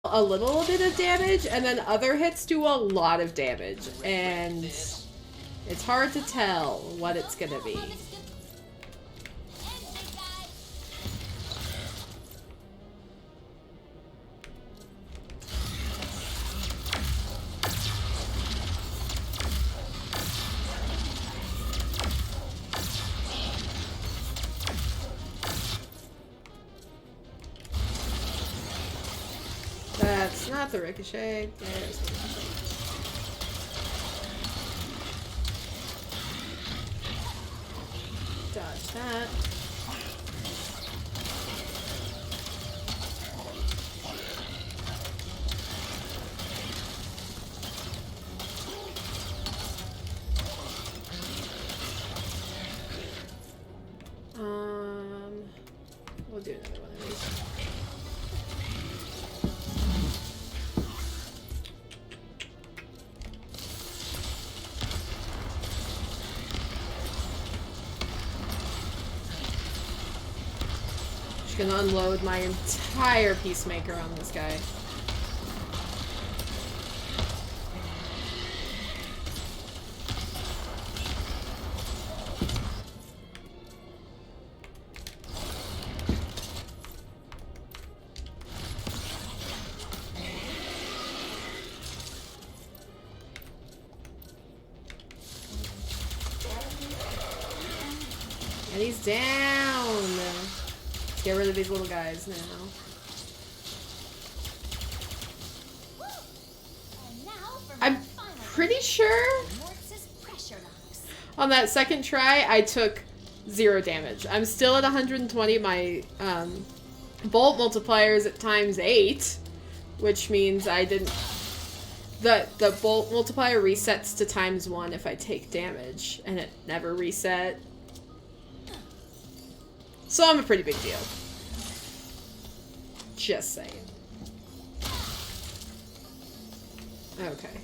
a little bit of damage, and then other hits do a lot of damage, and it's hard to tell what it's gonna be. That's not the ricochet. There's the ricochet. Dodge that. We'll do another one of these. Just gonna unload my entire Peacemaker on this guy. And he's down! Let's get rid of these little guys now. I'm pretty sure on that second try I took 0 damage. I'm still at 120. My bolt multiplier is at ×8, which means I didn't... The bolt multiplier resets to ×1 if I take damage, and it never reset. So I'm a pretty big deal. Just saying. Okay.